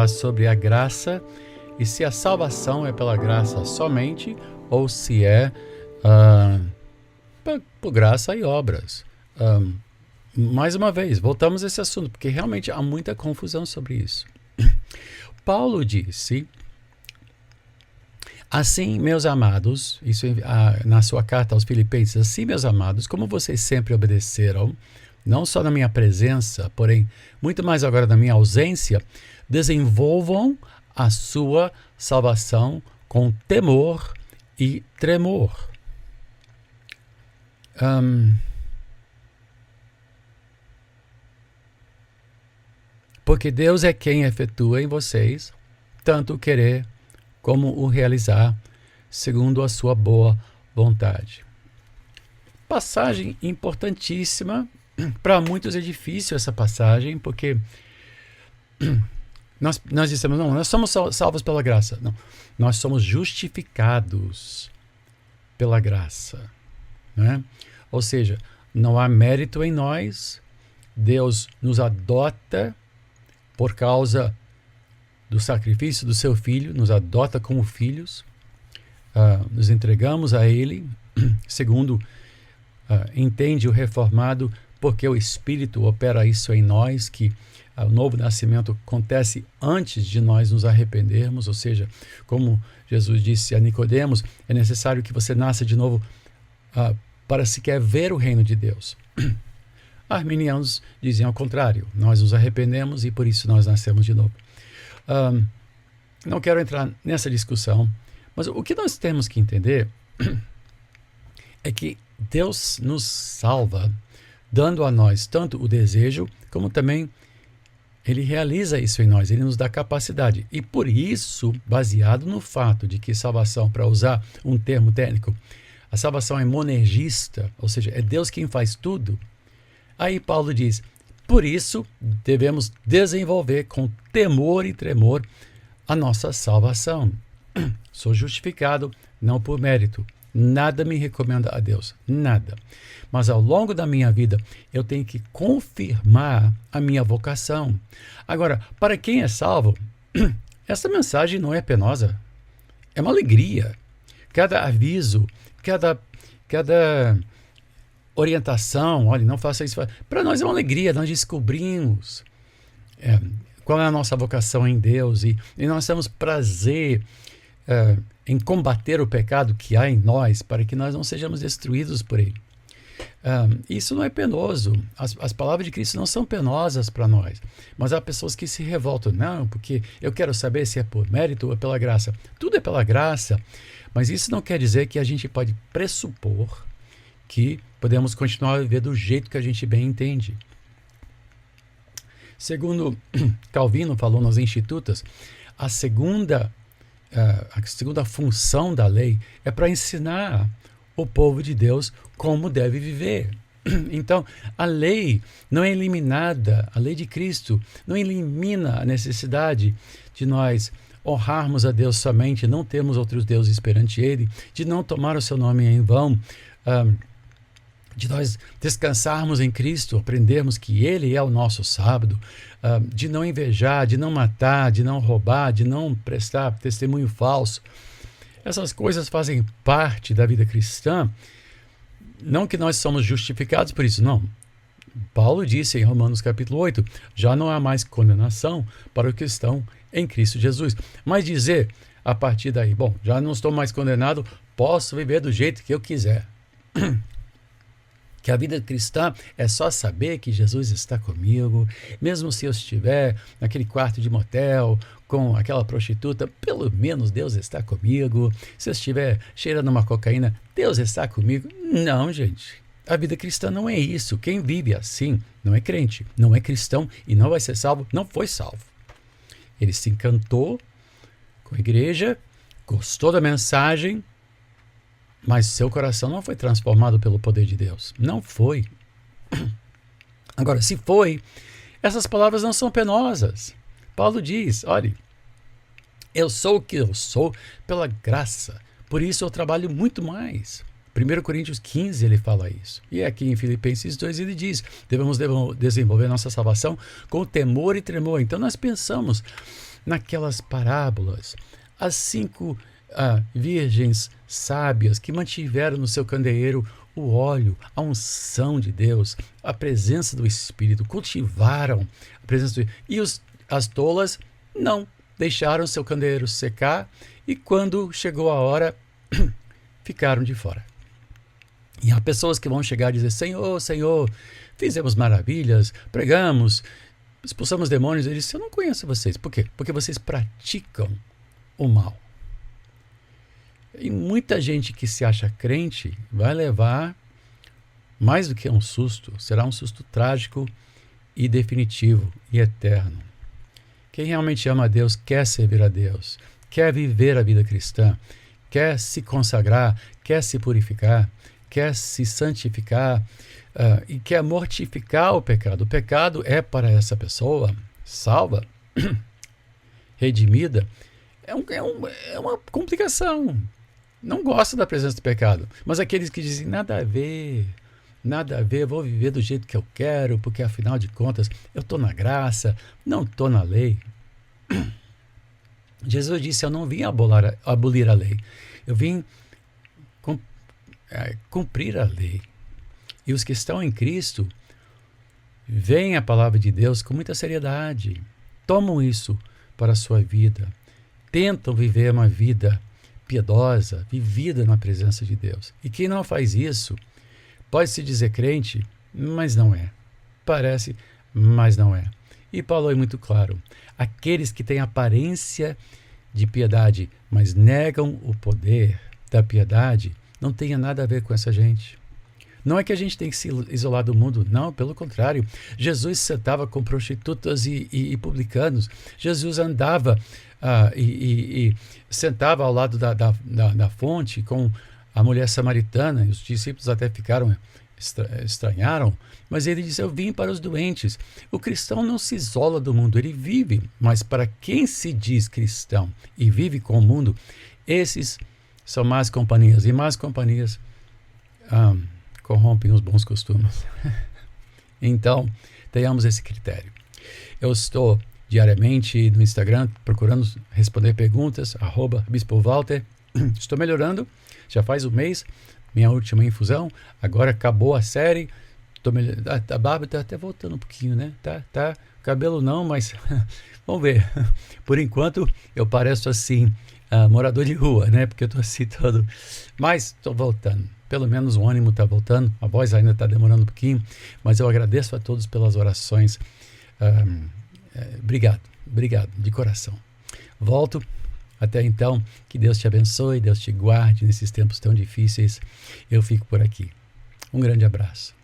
Sobre a graça e se a salvação é pela graça somente ou se é por graça e obras. Mais uma vez, voltamos a esse assunto, porque realmente há muita confusão sobre isso. Paulo disse, assim, meus amados, isso na sua carta aos Filipenses, assim, meus amados, como vocês sempre obedeceram, não só na minha presença, porém, muito mais agora na minha ausência, desenvolvam a sua salvação com temor e tremor. Porque Deus é quem efetua em vocês tanto o querer como o realizar, segundo a sua boa vontade. Passagem importantíssima. Para muitos é difícil essa passagem, porque nós dissemos, não, nós somos salvos pela graça. Não, nós somos justificados pela graça. Né? Ou seja, não há mérito em nós, Deus nos adota por causa do sacrifício do seu Filho, nos adota como filhos, nos entregamos a Ele, segundo entende o reformado, porque o Espírito opera isso em nós, que o novo nascimento acontece antes de nós nos arrependermos, ou seja, como Jesus disse a Nicodemos, é necessário que você nasça de novo para sequer ver o reino de Deus. Arminianos dizem ao contrário, nós nos arrependemos e por isso nós nascemos de novo. Não quero entrar nessa discussão, mas o que nós temos que entender é que Deus nos salva, dando a nós tanto o desejo, como também Ele realiza isso em nós, Ele nos dá capacidade. E por isso, baseado no fato de que salvação, para usar um termo técnico, a salvação é monergista, ou seja, é Deus quem faz tudo. Aí Paulo diz, por isso devemos desenvolver com temor e tremor a nossa salvação. Sou justificado não por mérito. Nada me recomenda a Deus, nada. Mas ao longo da minha vida, eu tenho que confirmar a minha vocação. Agora, para quem é salvo, essa mensagem não é penosa. É uma alegria. Cada aviso, cada orientação, olha, não faça isso. Para nós é uma alegria, nós descobrimos qual é a nossa vocação em Deus e nós temos prazer em combater o pecado que há em nós para que nós não sejamos destruídos por ele. Isso não é penoso. As palavras de Cristo não são penosas para nós, mas há pessoas que se revoltam. Não, porque eu quero saber se é por mérito ou pela graça. Tudo é pela graça, mas isso não quer dizer que a gente pode pressupor que podemos continuar a viver do jeito que a gente bem entende. Segundo Calvino falou nas Institutas, a segunda função da lei é para ensinar o povo de Deus como deve viver. Então, a lei não é eliminada, a lei de Cristo não elimina a necessidade de nós honrarmos a Deus somente, não termos outros deuses perante Ele, de não tomar o seu nome em vão, de nós descansarmos em Cristo, aprendermos que Ele é o nosso sábado, de não invejar, de não matar, de não roubar, de não prestar testemunho falso. Essas coisas fazem parte da vida cristã. Não que nós somos justificados por isso, não. Paulo disse em Romanos capítulo 8, já não há mais condenação para os que estão em Cristo Jesus. Mas dizer a partir daí, bom, já não estou mais condenado, posso viver do jeito que eu quiser. Que a vida cristã é só saber que Jesus está comigo, mesmo se eu estiver naquele quarto de motel com aquela prostituta, pelo menos Deus está comigo. Se eu estiver cheirando uma cocaína, Deus está comigo. Não, gente. A vida cristã não é isso. Quem vive assim não é crente, não é cristão e não vai ser salvo, não foi salvo. Ele se encantou com a igreja, gostou da mensagem, mas seu coração não foi transformado pelo poder de Deus. Não foi. Agora, se foi, essas palavras não são penosas. Paulo diz, olhe, Eu sou o que eu sou pela graça. Por isso eu trabalho muito mais. 1 Coríntios 15 ele fala isso. E aqui em Filipenses 2 ele diz, devemos desenvolver nossa salvação com temor e tremor. Então nós pensamos naquelas parábolas, as 5 virgens sábias que mantiveram no seu candeeiro o óleo, a unção de Deus, a presença do Espírito, cultivaram a presença do Espírito. E as tolas não, deixaram seu candeeiro secar e quando chegou a hora, ficaram de fora. E há pessoas que vão chegar e dizer, Senhor, Senhor, fizemos maravilhas, pregamos, expulsamos demônios. Ele disse, eu não conheço vocês. Por quê? Porque vocês praticam o mal. E muita gente que se acha crente vai levar mais do que um susto. Será um susto trágico e definitivo e eterno. Quem realmente ama a Deus, quer servir a Deus, quer viver a vida cristã, quer se consagrar, quer se purificar, quer se santificar e quer mortificar o pecado. O pecado é para essa pessoa salva, redimida, é uma complicação. Não gosta da presença do pecado. Mas aqueles que dizem, nada a ver, vou viver do jeito que eu quero, porque afinal de contas eu estou na graça, não estou na lei. Jesus disse, eu não vim abolir a lei, eu vim cumprir a lei. E os que estão em Cristo veem a palavra de Deus com muita seriedade, tomam isso para a sua vida, tentam viver uma vida piedosa, vivida na presença de Deus. E quem não faz isso, pode se dizer crente, mas não é. Parece, mas não é. E Paulo é muito claro. Aqueles que têm aparência de piedade, mas negam o poder da piedade, não tenha nada a ver com essa gente. Não é que a gente tem que se isolar do mundo, não, pelo contrário. Jesus sentava com prostitutas e publicanos. Jesus andava e sentava ao lado da fonte com a mulher samaritana. E os discípulos até estranharam, mas ele disse, eu vim para os doentes. O cristão não se isola do mundo, ele vive. Mas para quem se diz cristão e vive com o mundo, esses são más companhias. E más companhias corrompem os bons costumes. Então, tenhamos esse critério. Eu estou diariamente no Instagram procurando responder perguntas, @BispoWalter. Estou melhorando, já faz um mês, minha última infusão, agora acabou a série, a barba está até voltando um pouquinho, né? Tá, cabelo não, mas vamos ver. Por enquanto, eu pareço assim, morador de rua, né? Porque eu estou assim todo, mas estou voltando. Pelo menos o ânimo está voltando, a voz ainda está demorando um pouquinho, mas eu agradeço a todos pelas orações. Obrigado de coração. Volto. Até então, que Deus te abençoe, Deus te guarde nesses tempos tão difíceis. Eu fico por aqui. Um grande abraço.